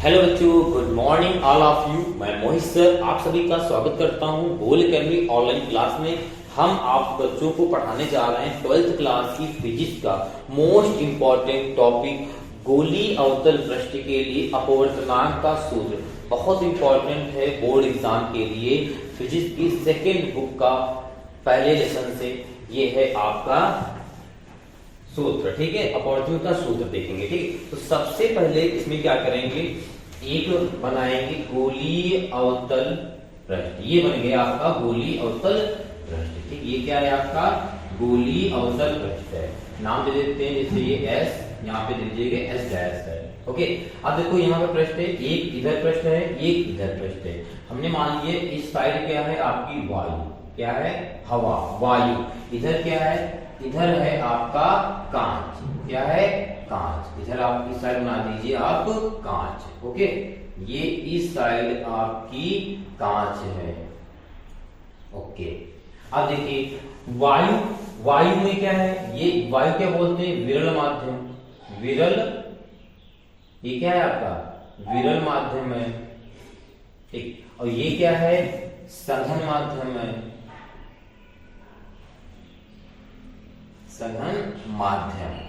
Hello बच्चों, good morning all of you. मैं मोहित sir आप सभी का स्वागत करता हूं गोल अकेडमी ऑनलाइन क्लास में। हम आप बच्चों को पढ़ाने जा रहे हैं 12th क्लास की फिजिक्स का मोस्ट इंपॉर्टेंट टॉपिक गोली अवतल पृष्ठ के लिए अपवर्तनांक का सूत्र। बहुत इंपॉर्टेंट है बोर्ड एग्जाम के लिए। फिजिक्स की सेकेंड बुक का पहले लेसन से ये है आपका सूत्र, ठीक है। अपवर्तन का सूत्र देखेंगे, ठीक। तो सबसे पहले इसमें क्या करेंगे, एक बनाएंगे गोलीय अवतल पृष्ठ। ये बन गया आपका गोलीय अवतल पृष्ठ, ठीक। ये क्या है आपका गोलीय अवतल पृष्ठ है। नाम दे देते हैं, जैसे ये एस, यहाँ पे दे दीजिएगा एस डैश है, ओके। अब देखो यहाँ पे पृष्ठ है, एक इधर पृष्ठ है, एक इधर पृष्ठ है। हमने मान लिया इस साइड क्या है आपकी वायु, क्या है हवा, वायु। इधर क्या है, इधर है आपका कांच, क्या है कांच। इधर आप इस साइड बना दीजिए आप कांच, ओके। ये इस साइड आपकी कांच है, ओके। अब देखिए वायु, वायु में क्या है, ये वायु क्या बोलते हैं, विरल माध्यम। विरल, ये क्या है आपका विरल माध्यम है, ठीक। और ये क्या है सघन माध्यम है, सघन माध्यम।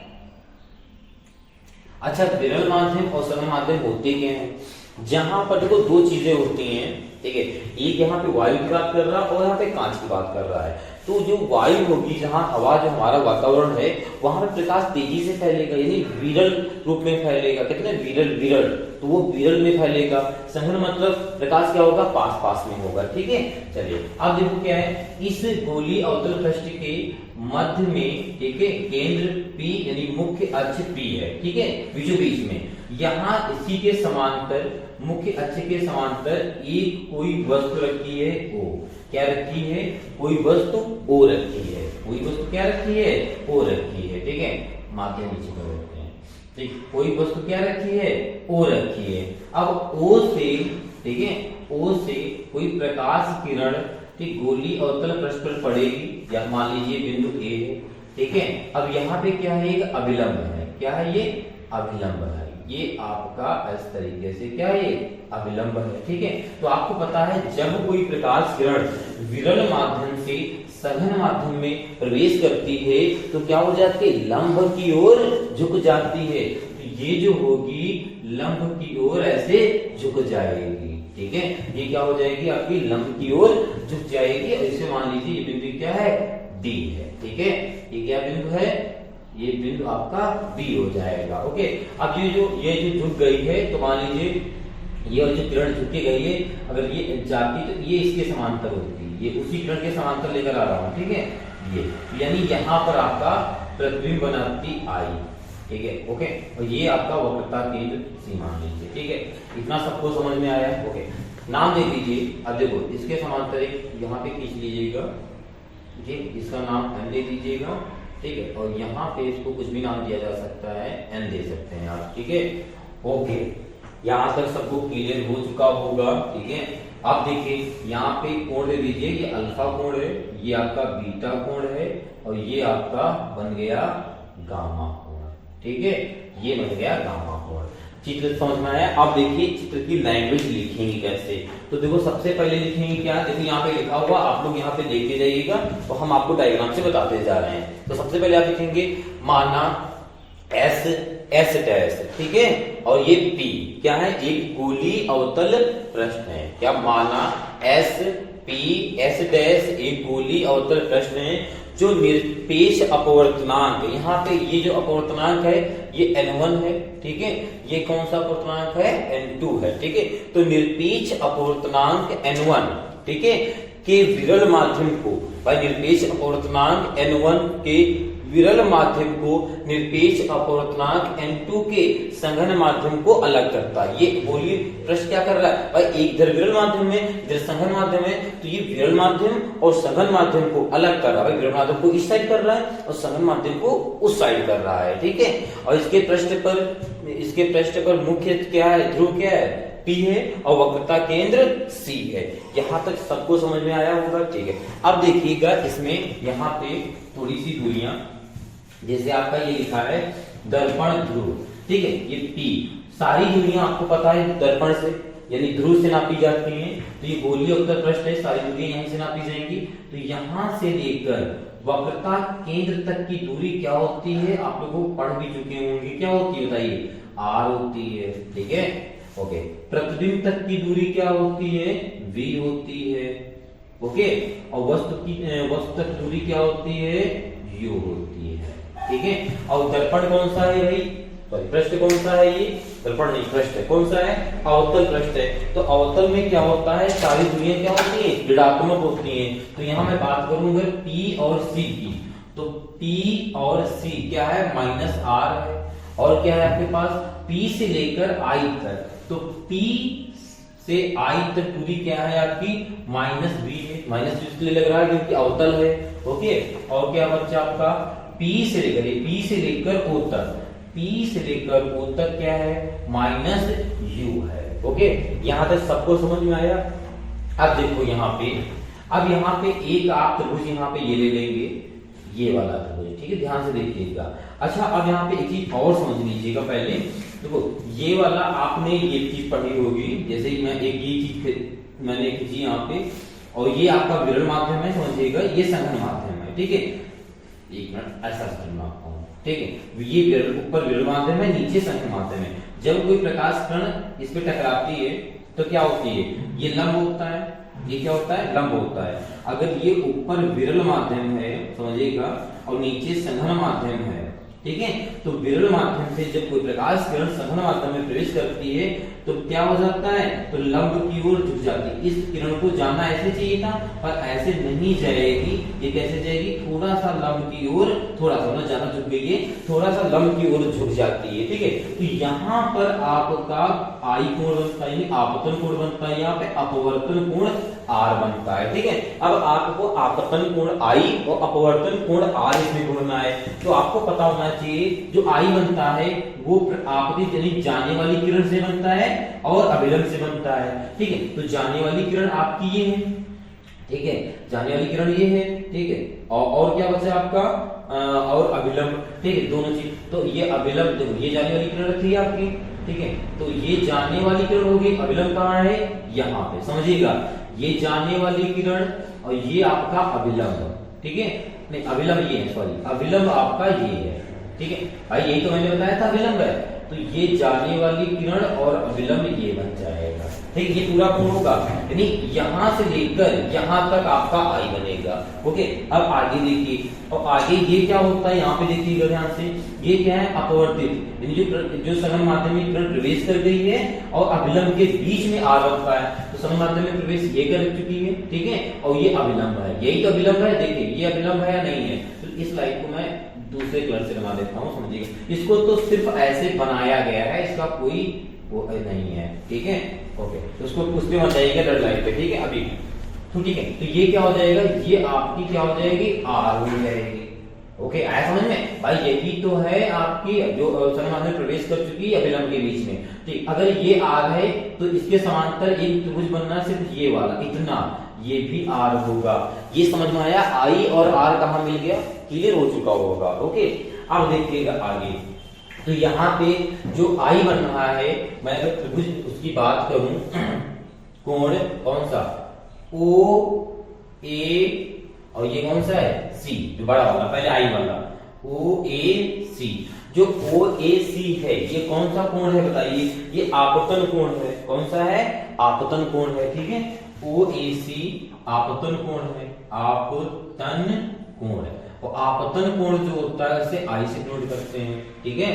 अच्छा, विरल माध्यम और सघन माध्यम होते क्या हैं, जहां पर देखो दो चीजें होती हैं, ठीक है। एक यहाँ पे वायु की बात कर रहा है और यहाँ पे कांच की बात कर रहा है। तो जो वायु होगी, जहां हवा, जो हमारा वातावरण है, वहां पर प्रकाश तेजी से फैलेगा, यानी विरल रूप में फैलेगा। कितने विरल, विरल, तो वो विरल में फैलेगा। सघन मतलब प्रकाश क्या होगा, पास पास में होगा, ठीक है। चलिए अब देखो क्या है, इस गोलीय अवतल पृष्ठ के मध्य में, ठीक है, केंद्र P यानी मुख्य अक्ष P है, ठीक है, बीचों बीच में। यहाँ इसी के समांतर, मुख्य अक्ष के समांतर एक कोई वस्तु रखी है O। क्या रखी है, कोई वस्तु O रखी है, कोई वस्तु क्या रखी है, O रखी है, ठीक है। माध्यम नीचे कर देते हैं, ठीक। कोई वस्तु क्या रखी है, O रखी है। अब O से, ठीक है, O से कोई प्रकाश किरण, ठीक, गोलीय अवतल पृष्ठ पर पड़ेगी, या मान लीजिए बिंदु A है, ठीक है। अब यहाँ पे क्या है, एक अभिलंब है, क्या है ये अभिलंब है। ये आपका इस तरीके से क्या है, ये अभिलंब है, ठीक है। तो आपको पता है जब कोई प्रकाश किरण विरल माध्यम से सघन माध्यम में प्रवेश करती है तो क्या हो जाती है, लंब की ओर झुक जाती है। तो ये जो होगी लंब की ओर ऐसे झुक जाएगी, ठीक है। ये क्या हो जाएगी, आपकी लंब की ओर झुक जाएगी। और इसे मान लीजिए ये बिंदु क्या है, D है, ठीक है। ये क्या बिंदु है, ये बिंदु आपका B हो जाएगा, ओके। अब ये जो झुक गई है, तो मान लीजिए ये जो किरण झुकी गई है, अगर ये जाती तो ये इसके समांतर होती, ये उसी किरण के समांतर लेकर आ रहा हूं, ठीक है। ये यानी यहाँ पर आपका प्रतिबिंब बनाती आई, ठीक है, ओके। और ये आपका वक्रता केंद्र C मान लीजिए, ठीक है। इतना सबको समझ में आया, ओके। नाम दे दीजिए। अब देखो इसके समांतर एक यहाँ पे खींच लीजिएगा, ठीक, इसका नाम M दे दीजिएगा, ठीक है। और यहाँ पे इसको कुछ भी नाम दिया जा सकता है, N दे सकते हैं आप, ठीक है, ओके। यहाँ तक सबको क्लियर हो चुका होगा, ठीक है। अब देखिए यहाँ पे कोण दे दीजिए, ये अल्फा कोण है, ये आपका बीटा कोण है, और ये आपका बन गया गामा कोण, ठीक है। ये बन गया गामा कोण। चित्र समझ में आया। अब देखिए चित्र की लैंग्वेज लिखेंगे कैसे। तो देखो सबसे पहले लिखेंगे क्या, देखो यहाँ पे लिखा हुआ, आप लोग यहाँ पे देखते जाइएगा, तो हम आपको डायग्राम से बताते जा रहे हैं। तो सबसे पहले आप लिखेंगे माना एस, एस डैश, ठीक है। और ये P क्या है, एक गोलीय अवतल पृष्ठ है, क्या माना एस P एस डैश एक गोलीय अवतल पृष्ठ है जो निरपेक्ष अपवर्तनांक, यहाँ पे ये जो अपवर्तनांक है ये N1 है, ठीक है। ये कौन सा अपवर्तनांक है, N2 है, ठीक है। तो निरपेक्ष अपवर्तनांक N1, ठीक है, के विरल माध्यम को, भाई निरपेक्ष अपवर्तनांक N1 के विरल माध्यम को निरपेक्ष अपवर्तनांक N2 के सघन माध्यम को अलग करता है। ये गोलीय पृष्ठ क्या कर रहा है, भाई एक इधर विरल माध्यम में, इधर सघन माध्यम है, तो ये विरल माध्यम और सघन माध्यम को अलग कर रहा है। विरल माध्यम को इस साइड कर रहा है और सघन माध्यम को उस साइड कर रहा है, ठीक है। और इसके पृष्ठ पर मुख्य क्या है, ध्रुव क्या है, P है, और वक्रता केंद्र C है। यहाँ तक सबको समझ में आया होगा, ठीक है। अब देखिएगा इसमें यहाँ पे थोड़ी सी दूरियां, जैसे आपका ये लिखा है दर्पण ध्रुव, ठीक है, ये P सारी दूरियां आपको पता है दर्पण से यानी ध्रुव से नापी जाती हैं। तो ये गोलीय उत्तर पृष्ठ है, सारी दूरियां यहीं से नापी जाएंगी। तो यहां से लेकर वक्रता केंद्र तक की दूरी क्या होती है, आप लोगों को पढ़ भी चुके होंगे। क्या होती है बताइए, आर होती है। ठीक है, ओके। प्रतिबिंब तक की दूरी क्या होती है, वी होती है। ओके, और वस्तु तक दूरी क्या होती है, यू होती है। ठीक है, और दर्पण कौन सा है भाई, सॉरी पृष्ठ कौन सा है, ये दर्पण नहीं पृष्ठ है, कौन सा है, अवतल पृष्ठ है। तो अवतल में क्या होता है, सारी दूरियां क्या होती है, ऋणात्मक होती हैं। तो यहां मैं बात करूंगा P और C की, तो P और C क्या है, -r है। और क्या है आपके पास, P से लेकर I तक, तो P से I तक दूरी क्या है आपकी, -b है। -b इसलिए लग रहा है क्योंकि अवतल है। ओके, और क्या बच्चा आपका P से लेकर O तक, P से लेकर O तक क्या है, -u है। ओके, यहां तक सबको समझ में आया। अब देखो यहाँ पे, अब यहाँ पे एक आप त्रिभुज यहाँ पे ये ले लेंगे, ये वाला त्रिभुज। ठीक है, ध्यान से देखिएगा। अच्छा, अब यहाँ पे एक चीज और समझ लीजिएगा पहले। देखो ये वाला आपने ये चीज पढ़ी होगी, जैसे ही मैं एक ये चीज मैंने खींची यहाँ पे, और ये आपका विरल माध्यम है, समझिएगा, ये संघन माध्यम है। ठीक है, एक मिनट ऐसा समझना आपको। ठीक है, ये ऊपर विरल माध्यम है, नीचे संघन माध्यम है। जब कोई प्रकाश किरण इस पे टकराती है तो क्या होती है, ये लंब होता है, ये क्या होता है, लंब होता है। अगर ये ऊपर विरल माध्यम है, समझिएगा, और नीचे संघन माध्यम है, ठीक है, तो विरल माध्यम से जब कोई प्रकाश किरण संघन माध्यम में प्रवेश करती है तो क्या हो जाता है, तो लंब की ओर झुक जाती है। इस किरण को जाना ऐसे चाहिए था, पर ऐसे नहीं जाएगी। ये कैसे जाएगी, थोड़ा सा लंब की ओर, थोड़ा सा ना ज्यादा झुक गई है, थोड़ा सा लंब की ओर झुक जाती है। ठीक है, तो यहाँ पर आपका आई कोण बनता है, आपतन कोण बनता है, यहाँ पे अपवर्तन कोण आर बनता है। ठीक है, अब आपको आपतन कोण आई और अपवर्तन कोण आर इसमें ढूंढना है। तो आपको पता होना चाहिए जो आई बनता है वो आपतित यानी जाने वाली किरण से बनता है और अभिलंब से बनता है। ठीक है, तो जाने वाली किरण आपकी ये है, ठीक है, जाने वाली किरण ये है। ठीक है, और क्या बचा आपका, और अभिलंब। ठीक है, दोनों चीज। तो ये अभिलंब, देखो ये जाने वाली किरण रखी है आपकी। ठीक है, तो ये जाने वाली किरण होगी, अभिलंब कहाँ है, यहाँ पे, समझिएगा, ये जाने वाली किरण और ये आपका अभिलंब। ठीक है, नहीं अभिलंब ये है, सॉरी अभिलंब आपका ये है। ठीक है भाई, यही तो मैंने बताया था अभिलंब है। तो ये जाने वाली किरण और अभिलंब ये बन जाएगा। ठीक, ये पूरा कोण होगा, यानी यहां से लेकर यहां तक आपका आई बनेगा। ओके, अब आगे देखिए, और आगे ये क्या होता है, यहाँ पे देखिएगा ध्यान से, ये क्या है, अपवर्तित, यानी जो संघन माध्यम में किरण प्रवेश कर गई है और अभिलंब के बीच में आ बनता है। तो संघन माध्यम में प्रवेश ये कर चुकी है, ठीक है, और ये अभिलंब है, यही तो अभिलंब है। देखिए ये अभिलंब है या नहीं है, तो इस लाइन को मैं दूसरे कलर से बना देता हूँ, समझिएगा। इसको तो सिर्फ ऐसे बनाया गया है, इसका कोई वो नहीं है। ठीक है, ओके, तो उसको उस पे मत जाइएगा, रेड लाइन पे। ठीक है, अभी तो ठीक है, तो ये क्या हो जाएगा, ये आपकी क्या हो जाएगी, आर हो जाएगी। ओके, आया समझ में भाई, यही तो है आपकी जो संघन माध्यम में प्रवेश कर चुकी है अभिलंब के बीच में। ठीक, अगर ये आर है तो इसके समांतर एक त्रिभुज बनना सिर्फ ये वाला, इतना, ये भी आर होगा। ये समझ में आया, आई और आर कहां मिल गया, क्लियर हो चुका होगा। ओके, अब देखिएगा आगे, तो यहाँ पे जो आई बन रहा है, मैं अगर त्रिभुज उसकी बात करूं, कोण कौन सा, ओ ए, और ये कौन सा है, सी, जो बड़ा वाला, पहले आई वाला, ओ ए सी। जो ओ ए सी है ये कौन सा कोण है बताइए, ये आपतन कोण है। कौन सा है, आपतन कोण है। ठीक है, ओ ए सी आपतन कोण है, आपतन कोण है। और आपतन कोण जो होता है उसे आई से नोट करते हैं। ठीक है,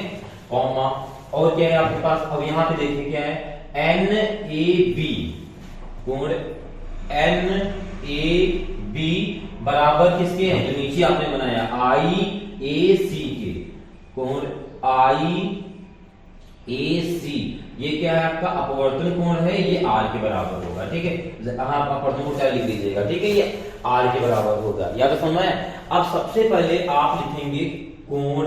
कॉमा, और क्या है आपके पास, अब यहां पे देखिए क्या है, एन ए बी कोण, एन ए बी बराबर किसके हैं, जो नीचे आपने बनाया आई ए सी के, कोण आई ए सी, ये क्या है आपका अपवर्तन कोण है, ये आर के बराबर होगा। ठीक है, अपवर्तन कोण क्या लिख लीजिएगा। ठीक है, ये आर के बराबर होगा, या तो समझ में। अब सबसे पहले आप लिखेंगे कोण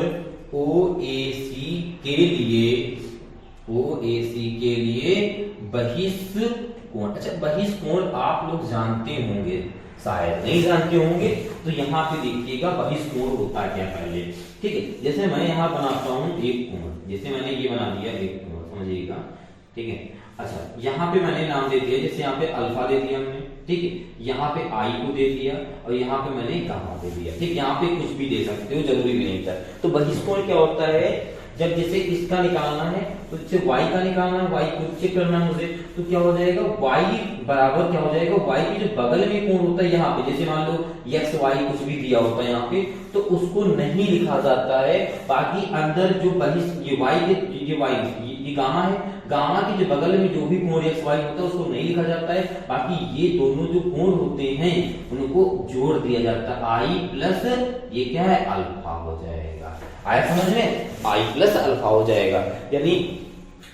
ओ ए सी के लिए, ओ ए सी के लिए बहिष्कोण। अच्छा, बहिष्कोण आप लोग जानते होंगे, शायद नहीं जानते होंगे, तो यहाँ पे देखिएगा बहिष्कोण होता क्या पहले। ठीक है, जैसे मैं यहाँ बनाता हूँ एक कोण, जैसे मैंने ये बना दिया एक कोण, समझिएगा, ठीक है। अच्छा, यहाँ पे मैंने नाम दे दिया, जैसे यहाँ पे अल्फा दे दिया हमने, ठीक है, यहाँ पे आई को दे दिया और यहाँ पे मैंने गामा दे दिया, ठीक। यहाँ पे कुछ भी दे सकते हो, जरूरी भी नहीं था। तो बहिष्कोण क्या होता है, जब जैसे इसका निकालना है तो जैसे y का निकालना है, y को चेक करना है मुझे, तो क्या हो जाएगा, y बराबर क्या हो जाएगा, y के जो बगल में कोण होता है यहाँ पे, जैसे मान लो x y कुछ भी दिया होता है यहाँ पे, तो उसको नहीं लिखा जाता है। बाकी अंदर जो ये y ये गामा है, गामा के जो बगल में जो भी कोण x y होता है उसको नहीं लिखा जाता है। बाकी ये दोनों जो कोण होते हैं उनको जोड़ दिया जाता है, आई प्लस ये क्या है, अल्फा हो जाएगा। आया समझ में, आई प्लस अल्फा हो जाएगा। यानी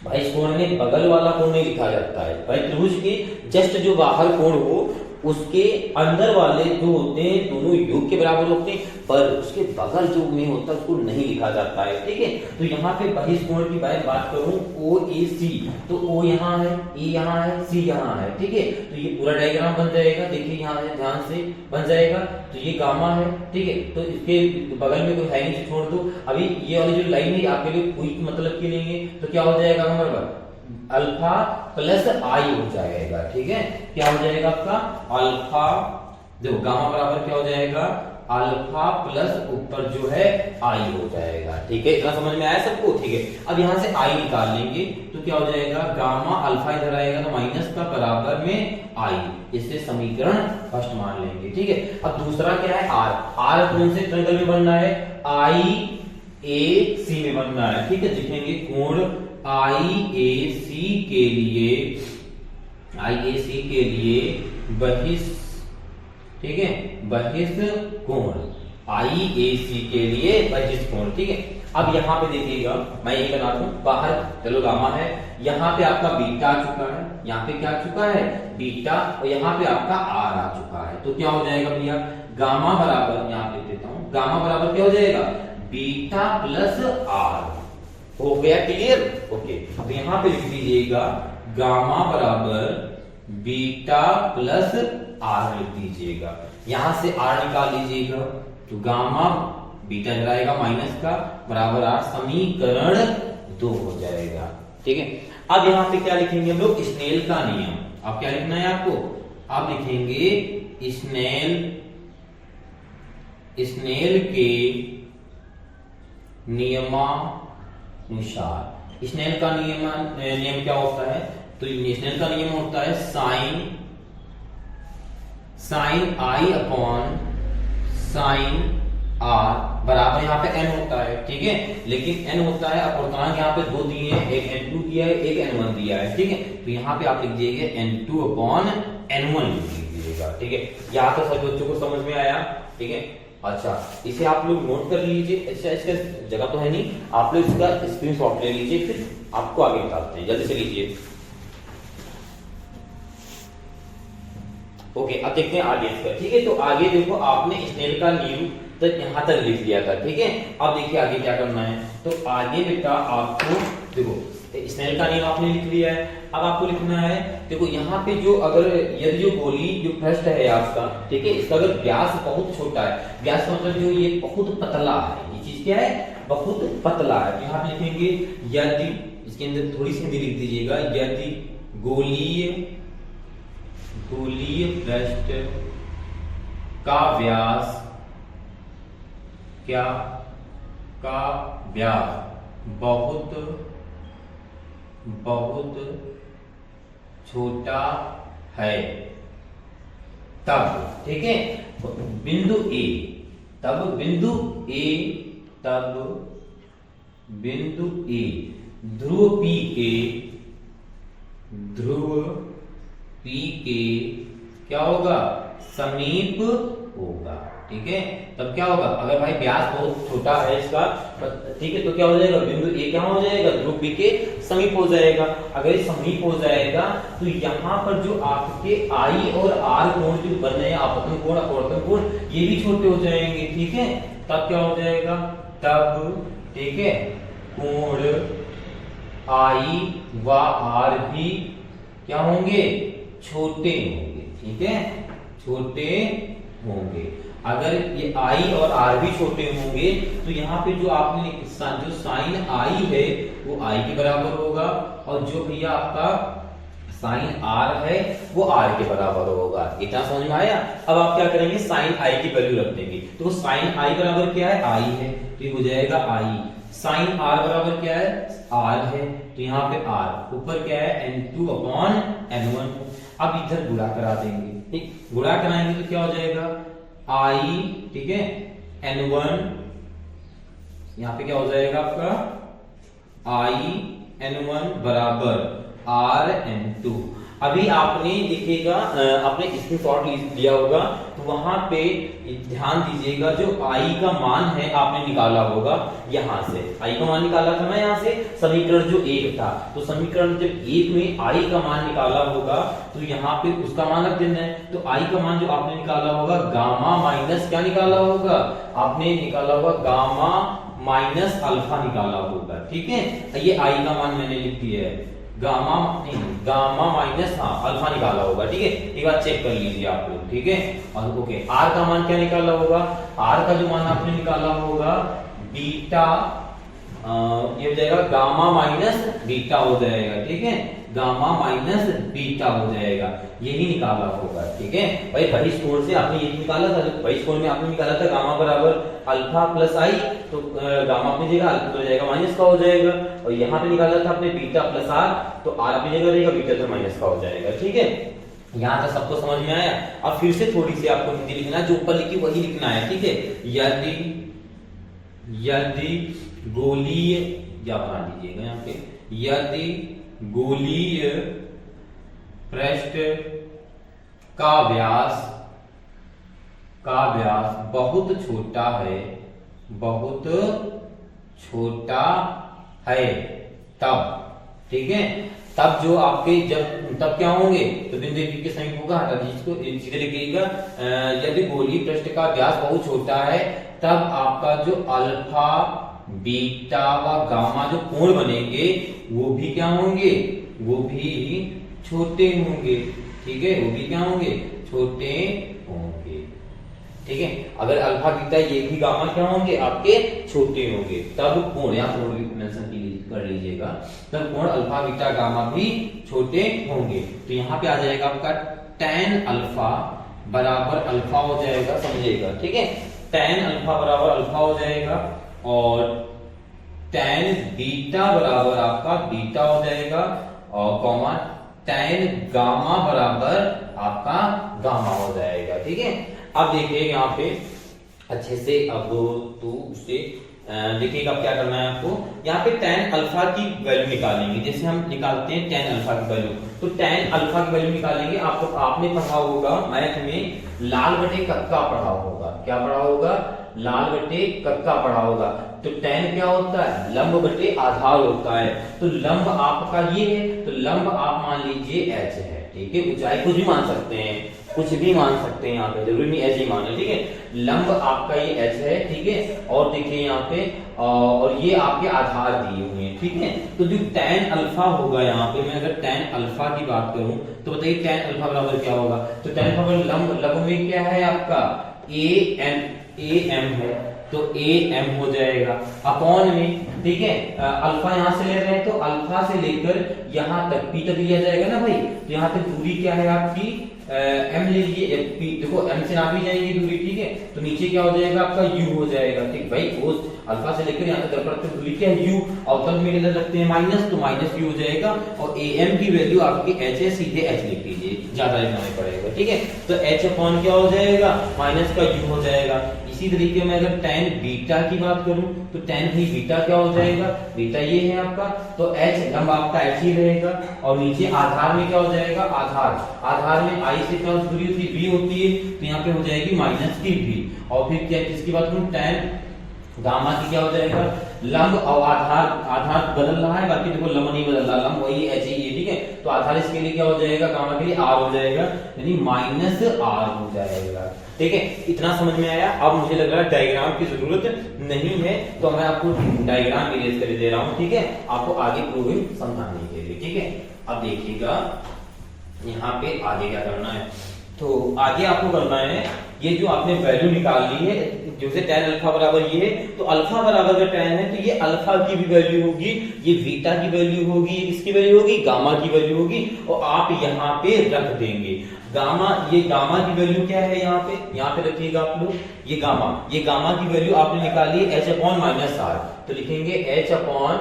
भाई इस कोण में बगल वाला कोण नहीं लिखा जाता है, भाई त्रिभुज के जस्ट जो बाहर कोण हो उसके अंदर वाले जो होते हैं दोनों योग के बराबर होते हैं, पर उसके बगल जो में होता है उसको नहीं लिखा जाता है, ठीक है। तो यहाँ पे बहिष्कोण की बात करूं, ओ ए सी, तो ओ यहाँ है, ए यहाँ है, सी यहाँ है, ठीक है। तो ये पूरा डायग्राम बन जाएगा, देखिए यहाँ से ध्यान से बन जाएगा। तो ये गामा है, ठीक है, तो इसके बगल में कोई है नहीं, छोड़ दो। अभी ये वाली जो लाइन है आपके लिए कोई मतलब की नहीं है, तो क्या हो जाएगा बराबर अल्फा प्लस आई हो जाएगा, ठीक है। क्या हो जाएगा आपका अल्फा, देखो गामा बराबर क्या हो जाएगा, अल्फा प्लस ऊपर जो है आई हो जाएगा, ठीक है। इतना समझ में आया सबको, ठीक है। अब यहां से आई निकाल लेंगे तो क्या हो जाएगा, गामा अल्फा इधर आएगा तो माइनस का बराबर में आई, इससे समीकरण फर्स्ट मान लेंगे, ठीक है। अब दूसरा क्या है, आर, आर कौन से ट्रायंगल में बनना है, आई ए सी में बनना है, ठीक है। लिखेंगे कोण IAC के लिए, IAC के लिए बहिष, ठीक है, बहिष्कोण, IAC के लिए बहिष्कोण, ठीक है। अब यहाँ पे देखिएगा, मैं यही बना दूं, बाहर चलो गामा है, यहाँ पे आपका बीटा आ चुका है, यहाँ पे क्या आ चुका है, बीटा, और यहाँ पे आपका आर आ चुका है। तो क्या हो जाएगा भैया, गामा बराबर, यहाँ पे देता हूं, गामा बराबर क्या हो जाएगा, बीटा प्लस आर, हो गया क्लियर, ओके। तो यहां पे लिख दीजिएगा गामा बराबर बीटा प्लस आर लिख दीजिएगा, यहां से आर निकाल लीजिएगा, तो गामा बीटा जाएगा माइनस का बराबर आर, समीकरण 2 हो जाएगा, ठीक है। अब यहां पे क्या लिखेंगे हम लोग, स्नेल का नियम। अब क्या लिखना है आपको, आप लिखेंगे स्नेल के नियमानुसार। स्नेल का नियम क्या होता है, तो स्नेल का नियम होता है sine i upon sine r बराबर, यहाँ पे n होता है, ठीक है, लेकिन n होता है, अपूर्णांक यहाँ पे 2 दिए हैं, एक n2 दिया है, एक n1 दिया है, ठीक है। तो यहाँ पे आप लिख दीजिएगा n2 अपॉन n1 लिख दीजिएगा, ठीक है। यहाँ तो सभी बच्चों को समझ में आया, ठीक है। अच्छा, इसे आप लोग नोट कर लीजिए, इसका जगह तो है नहीं, आप लोग इसका स्क्रीनशॉट ले लीजिए, फिर आपको आगे बताते हैं, जल्दी से लीजिए। ओके, अब देखते हैं आगे इसका, ठीक है। तो आगे देखो, आपने स्नेल का नियम तक यहाँ तक लिख लिया था, ठीक है। अब देखिए आगे क्या करना है, तो आगे बेटा आपको देखो स्नेल का नियम आपने लिख लिया है, अब आपको लिखना है, देखो यहाँ पे जो अगर यदि जो गोली जो पृष्ठ है आपका, ठीक है, इसका अगर व्यास बहुत छोटा है, व्यास का मतलब जो ये बहुत पतला है, ये चीज क्या है, बहुत पतला है, तो यहाँ पे लिखेंगे यदि, इसके अंदर थोड़ी सी हिंदी लिख दीजिएगा, यदि गोलीय पृष्ठ का व्यास बहुत छोटा है, तब, ठीक है, बिंदु ए, ध्रुव P के क्या होगा, समीप होगा, ठीक है। तब क्या होगा, अगर भाई व्यास बहुत छोटा है इसका, ठीक है, तो क्या हो जाएगा, बिंदु ए क्या हो जाएगा, ध्रुव P के समीप हो जाएगा। अगर ये समीप हो जाएगा तो यहाँ पर जो आपके I और R कोण जो बन रहे हैं, आपतन कोण अपवर्तन कोण, ये भी छोटे हो जाएंगे, ठीक है। तब क्या हो जाएगा, तब, ठीक है, कोण I व R भी क्या होंगे, छोटे होंगे, ठीक है, छोटे होंगे। अगर ये I और R भी छोटे होंगे तो यहाँ पे जो आपने जो साइन I है वो I के बराबर होगा, और जो भैया आपका साइन R है वो R के बराबर होगा। इतना समझ में आया। अब आप क्या करेंगे, साइन I की वैल्यू रख देंगे। तो साइन I बराबर क्या है, I है, तो ये हो जाएगा I। साइन R बराबर क्या है, R है, तो यहाँ पे R ऊपर क्या है N2 अपॉन N1। अब इधर गुणा करा देंगे, ठीक, गुणा कराएंगे तो क्या हो जाएगा I, ठीक है, N1, यहाँ पे क्या हो जाएगा आपका I N1 बराबर R N2। अभी आपने देखिएगा, आपने स्क्रीनशॉट लिया होगा, तो वहां पे ध्यान दीजिएगा, जो I का मान है आपने निकाला होगा यहाँ से। I का मान निकाला था ना यहाँ से, समीकरण जो 1 था, तो समीकरण जब 1 में I का मान निकाला होगा तो यहाँ पे उसका मान रख देना है। तो I का मान जो आपने निकाला होगा, गामा माइनस क्या निकाला होगा, आपने निकाला होगा गामा माइनस अल्फा निकाला होगा, ठीक है। ये I का मान मैंने लिख दिया है, गामा नहीं, गामा माइनस अल्फा निकाला होगा, ठीक है। एक बार चेक कर लीजिए आप लोग, ठीक है। और ओके, R का मान क्या निकाला होगा, R का जो मान आपने निकाला होगा बीटा, ये हो जाएगा गामा माइनस बीटा हो जाएगा, ठीक है, गामा माइनस बीटा हो जाएगा, यही निकाला होगा, ठीक है भाई। बहिष्ठ कोण से आपने ये निकाला था, जो बहिष्ठ कोण में आपने निकाला था गामा बराबर अल्फा प्लस I, तो गामा अपनी जगह अल्फा हो जाएगा माइनस का हो जाएगा, और यहाँ पे निकाला था आपने बीटा प्लस R, तो R अपनी जगह रहेगा, बीटा तो माइनस का हो जाएगा, ठीक है। यहाँ तक सबको समझ में आया। अब फिर से थोड़ी सी आपको हिंदी लिखना है, जो ऊपर लिखी वही लिखना है, ठीक है। यदि गोलीय, या बना दीजिएगा यहाँ पे, यदि गोलीय पृष्ठ का व्यास बहुत छोटा है, बहुत छोटा है, तब, ठीक है, तब जो आपके तब क्या होंगे, तो बिंदु P के समीप होगा, इसको सीधे लिखिएगा, यदि गोलीय पृष्ठ का व्यास बहुत छोटा है तब आपका जो अल्फा बीटा व गामा जो कोण बनेंगे वो भी क्या होंगे, वो भी छोटे होंगे, ठीक है, वो भी क्या होंगे, छोटे होंगे, ठीक है। अगर अल्फा बीटा ये भी गामा क्या होंगे, आपके छोटे होंगे, तब कोण, यहाँ थोड़ा मेंशन कर लीजिएगा, तब कोण अल्फा बीटा गामा भी छोटे होंगे। तो यहाँ पे आ जाएगा आपका tan अल्फा बराबर अल्फा हो जाएगा, समझिएगा, ठीक है, tan अल्फा बराबर अल्फा हो जाएगा, और tan बीटा बराबर आपका बीटा हो जाएगा, और कॉमा tan गामा बराबर आपका गामा हो जाएगा, ठीक है। अब देखिए यहाँ पे अच्छे से, अब तो उससे देखिएगा अब क्या करना है आपको, यहाँ पे tan अल्फा की वैल्यू निकालेंगे, जैसे हम निकालते हैं tan अल्फा की वैल्यू, तो tan अल्फा की वैल्यू निकालेंगे। आपको आपने पढ़ा होगा मैथ में, लाल बटे कक्का पढ़ा होगा, क्या पढ़ा होगा, लाल बटे कक्का पढ़ा होगा। तो tan क्या होता है, लंब बटे आधार होता है, तो लंब आपका ये है, तो लंब आप मान लीजिए h है, ठीक है, ऊंचाई कुछ भी मान सकते हैं, कुछ भी मान सकते हैं, यहाँ पे जरूरी नहीं h ही माने, ठीक है। लंब आपका ये h है, ठीक है, और देखिए यहाँ पे, और ये आपके आधार दिए हुए हैं, ठीक है। तो जो tan अल्फा होगा, यहाँ पे मैं अगर tan अल्फा की बात करूं तो बताइए tan अल्फा बराबर क्या होगा, तो tan अल्फा लंब में क्या है आपका am है, तो am हो जाएगा अपॉन में, ठीक है, अल्फा यहाँ से ले रहे हैं तो अल्फा से लेकर यहाँ तक p तक लिया जाएगा ना भाई, तो यहाँ तक दूरी क्या है आपकी m ले लीजिए, देखो m से नापी जाएगी दूरी, ठीक है, तो नीचे क्या हो जाएगा आपका u हो जाएगा, ठीक भाई, वो अल्फा से लेकर यहाँ तक दर्पण तक दूरी क्या है u, और तब में इधर रखते हैं माइनस, तो माइनस u हो जाएगा, और am की वैल्यू आपकी h है, सीधे h लिख लीजिए, ज्यादा लिखना नहीं पड़ेगा, ठीक है। तो h अपॉन क्या हो जाएगा, माइनस का u हो जाएगा। इसी तरीके में अगर tan बीटा की बात करूं तो tan भी बीटा क्या हो जाएगा, बीटा ये है आपका, तो h लंब आपका h ही रहेगा, और नीचे आधार में क्या हो जाएगा, आधार में I से क्या दूरी होती है, b होती है, तो यहाँ पे हो जाएगी माइनस की b, और फिर क्या किसकी बात करूं, tan गामा की क्या हो जाएगा, लंब और आधार बदल रहा है, बाकी देखो लंब नहीं बदल रहा, लंब वही h ही है, ठीक है, तो आधार इसके लिए क्या हो जाएगा, गामा के लिए r हो जाएगा, यानी माइनस r हो जाएगा, ठीक है। इतना समझ में आया। अब मुझे लग रहा है डायग्राम की जरूरत नहीं है, तो मैं आपको डायग्राम इरेज कर दे रहा हूं, ठीक है, आपको आगे प्रूविंग समझाने के लिए, ठीक है। अब देखिएगा यहाँ पे आगे क्या करना है, तो आगे आपको करना है, ये जो आपने वैल्यू निकाल ली है, जैसे tan अल्फा बराबर ये है, तो अल्फा बराबर अगर tan है तो ये अल्फा की भी वैल्यू होगी, ये बीटा की वैल्यू होगी, ये किसकी वैल्यू होगी, गामा की वैल्यू होगी, और आप यहाँ पे रख देंगे गामा। ये गामा की वैल्यू क्या है, यहाँ पे रखिएगा आप लोग, ये गामा की वैल्यू आपने निकाली h/-r, तो लिखेंगे h/-r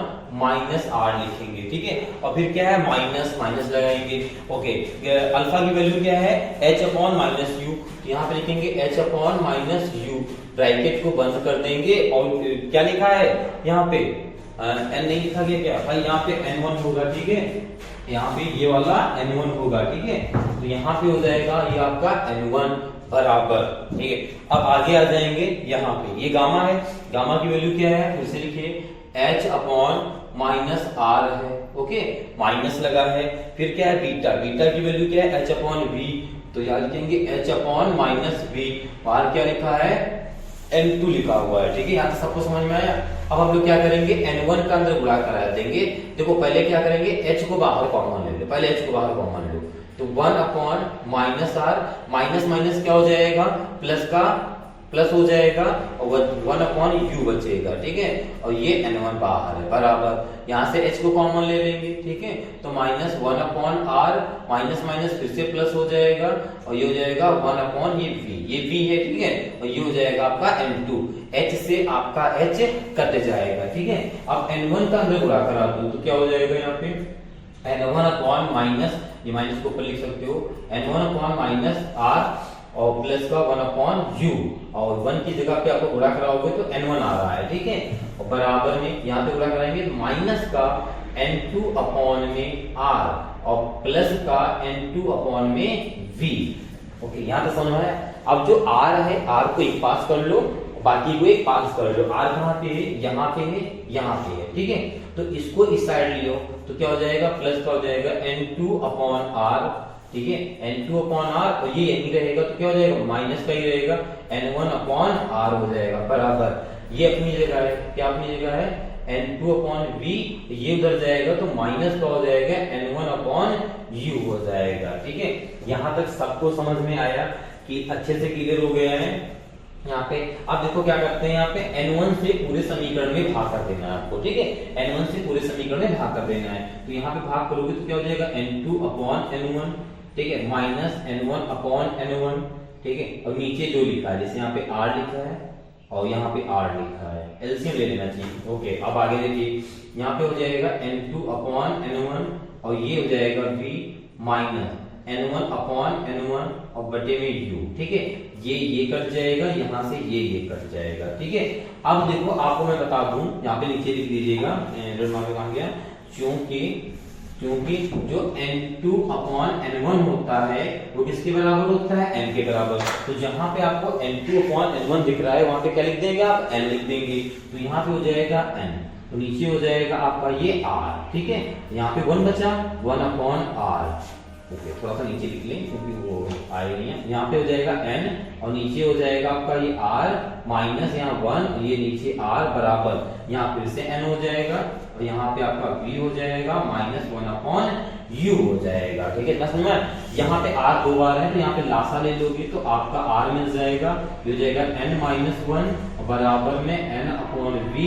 लिखेंगे, ठीक है। और फिर क्या है, माइनस लगाएंगे, ओके। अल्फा की वैल्यू क्या है, h/-u, यहाँ पे लिखेंगे h/-u, ब्रैकेट को बंद कर देंगे, और क्या लिखा है यहाँ पे, n नहीं लिखा गया क्या भाई, यहाँ पे n1 होगा, ठीक है, यहाँ पे ये वाला n1 होगा, ठीक है। तो यहाँ पे हो जाएगा ये आपका n1 बराबर, ठीक है। अब आगे आ जाएंगे, यहाँ पे ये गामा है, गामा की वैल्यू क्या है, फिर से लिखिए h/-r है, ओके, माइनस लगा है। फिर क्या है, बीटा की वैल्यू क्या है, h/v, तो यहाँ लिखेंगे h/-v, बाहर क्या लिखा है, n2 लिखा हुआ है, ठीक है। यहाँ सबको समझ में आया। अब हम लोग क्या करेंगे, n1 का अंदर गुणा करा देंगे। देखो पहले क्या करेंगे, h को बाहर कॉमन ले लो, पहले h को बाहर कॉमन लो, तो 1/-r, माइनस क्या हो जाएगा, प्लस का प्लस हो जाएगा, और 1/u बचेगा, ठीक है। और ये n1 बाहर है बराबर, यहाँ से h को कॉमन ले लेंगे, ठीक है। तो -1/r, माइनस फिर से प्लस हो जाएगा, और ये हो जाएगा 1/v, ये v है, ठीक है। और ये हो जाएगा आपका n2, h से आपका h कट जाएगा, ठीक है। अब n1 का अंदर गुणा करा दो, तो क्या हो जाएगा, यहाँ पे n1/, ये माइनस को ऊपर लिख सकते हो, n1/-r, और प्लस का 1/u, और 1 की जगह पे आपको गुणा कराओगे तो n1 आ रहा है, ठीक है। और बराबर में यहाँ पे गुणा कराएंगे, माइनस का n2/r, और प्लस का n2/v, ओके। यहाँ तक समझ में आया। अब जो r है, r को एक पास कर लो, बाकी को एक पास कर लो। r कहाँ पे है, यहाँ पे है, यहाँ पे है, ठीक है। तो इसको इस साइड ले लो, तो क्या हो जाएगा, प्लस का हो जाएगा n2/r, ठीक है, n2/r, और ये यही रहेगा, तो क्या हो जाएगा, माइनस का ही रहेगा, n1/r हो जाएगा बराबर, ये अपनी जगह है, क्या अपनी जगह है, n2/v, ये उधर जाएगा, तो माइनस का हो जाएगा n1/u हो जाएगा, ठीक है। यहाँ तक सबको समझ में आया कि अच्छे से क्लियर हो गया है। यहाँ पे आप देखो क्या करते हैं, यहाँ पे n1 से पूरे समीकरण में भाग कर देना है आपको, ठीक है, n1 से पूरे समीकरण में भाग कर देना है। तो यहाँ पे भाग करोगे तो क्या हो जाएगा, n2/n1, ठीक है, माइनस n1/n1, ठीक है। और नीचे जो लिखा है, जैसे यहाँ पे r लिखा है और यहाँ पे r लिखा है, एलसीएम ले लेना चाहिए, ओके। अब आगे देखिए, यहाँ पे हो जाएगा n2/n1, और ये हो जाएगा v माइनस n1/n1 और बटे में u, ठीक है। ये कट जाएगा, यहाँ से ये कट जाएगा, ठीक है। अब देखो आपको मैं बता दूं, यहाँ पे नीचे लिख दीजिएगा, कहाँ गया, क्योंकि जो n2/n1 होता है वो किसके बराबर होता है, n के बराबर। तो जहां पे आपको n2/n1 दिख रहा है, वहां पे क्या लिख देंगे आप, n लिख देंगे, तो यहाँ पे हो जाएगा n, तो नीचे हो जाएगा आपका ये r, ठीक है। यहाँ पे 1 बचा, 1/r, ओके, थोड़ा सा नीचे लिख लें क्योंकि वो आएगा नहीं है। यहाँ पे हो जाएगा n, और नीचे हो जाएगा आपका ये r, माइनस यहाँ 1, ये नीचे r बराबर, यहाँ फिर से n हो जाएगा, और यहाँ पे आपका v हो जाएगा, माइनस 1/u हो जाएगा, ठीक है ना, समझ में। यहाँ पे r 2 बार है, तो यहाँ पे लासा ले लोगे तो आपका r मिल जाएगा, ये हो जाएगा n-1 बराबर में n/v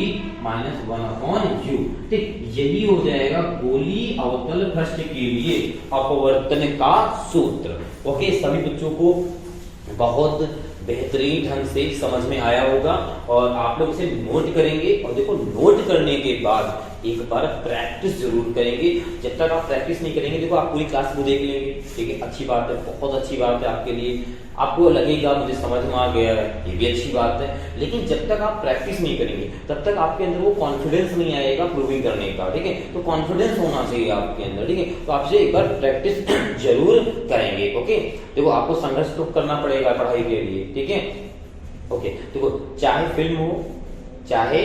माइनस 1/u, ठीक। यही हो जाएगा गोली अवतल पृष्ठ के लिए अपवर्तन का सूत्र, ओके। सभी बच्चों को बहुत बेहतरीन ढंग से समझ में आया होगा, और आप लोग इसे नोट करेंगे, और देखो नोट करने के बाद एक बार प्रैक्टिस जरूर करेंगे। जब तक आप प्रैक्टिस नहीं करेंगे, देखो आप पूरी क्लास को देख लेंगे, ठीक है, अच्छी बात है, बहुत अच्छी बात है आपके लिए, आपको लगेगा मुझे समझ में आ गया है, ये भी अच्छी बात है। लेकिन जब तक आप प्रैक्टिस नहीं करेंगे, तब तक आपके अंदर वो कॉन्फिडेंस नहीं आएगा प्रूविंग करने का, ठीक है। तो कॉन्फिडेंस होना चाहिए आपके अंदर, ठीक है। तो आपसे एक बार प्रैक्टिस जरूर करेंगे, ओके। देखो आपको संघर्ष तो करना पड़ेगा पढ़ाई के लिए, ठीक है, ओके। देखो चाहे फिल्म हो, चाहे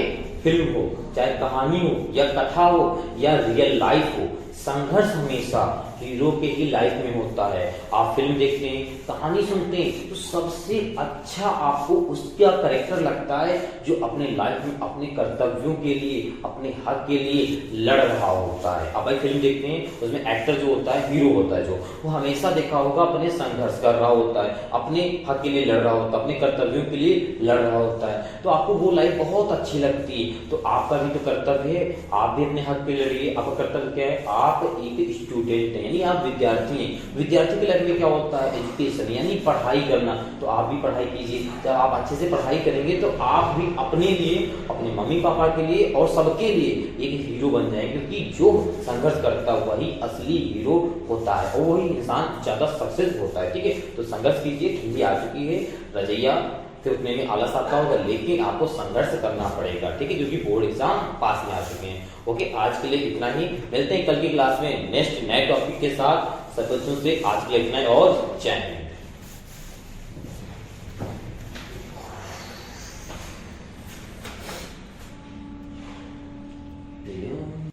कहानी हो, या कथा हो, या रियल लाइफ हो, संघर्ष हमेशा हीरो के ही लाइफ में होता है। आप फिल्म देखते हैं, कहानी सुनते हैं, तो सबसे अच्छा आपको उसका कैरेक्टर लगता है जो अपने लाइफ में अपने कर्तव्यों के लिए, अपने हक के लिए लड़ रहा होता है। अब भाई फिल्म देखते हैं, उसमें एक्टर जो होता है, हीरो होता है जो, वो हमेशा देखा होगा अपने संघर्ष कर रहा होता है, अपने हक के लिए लड़ रहा होता है, अपने कर्तव्यों के लिए लड़ रहा होता है, तो आपको वो लाइफ बहुत अच्छी लगती है। तो आपका भी तो कर्तव्य है, आप भी अपने हक के लिए लड़िए। आपका कर्तव्य क्या है? आप एक स्टूडेंट हैं, यानी आप विद्यार्थी हैं। विद्यार्थी की लाइफ में क्या होता है? एजुकेशन, यानी पढ़ाई करना। तो आप भी पढ़ाई कीजिए। जब आप अच्छे से पढ़ाई करेंगे तो आप भी अपने लिए, अपने मम्मी पापा के लिए और सबके लिए एक हीरो बन जाएंगे, क्योंकि जो संघर्ष करता है वही असली हीरो होता है और वही इंसान ज्यादा सक्सेस होता है। ठीक है, तो संघर्ष कीजिए। ठंडी आ चुकी है, रजैया फिर उतने में आलस आता होगा, लेकिन आपको संघर्ष करना पड़ेगा। ठीक है, क्योंकि बोर्ड एग्जाम पास में आ चुके हैं। ओके, आज के लिए इतना ही। मिलते हैं कल की क्लास में नेक्स्ट नए टॉपिक के साथ। सब बच्चों से आज के लिए इतना ही और जय हिंद।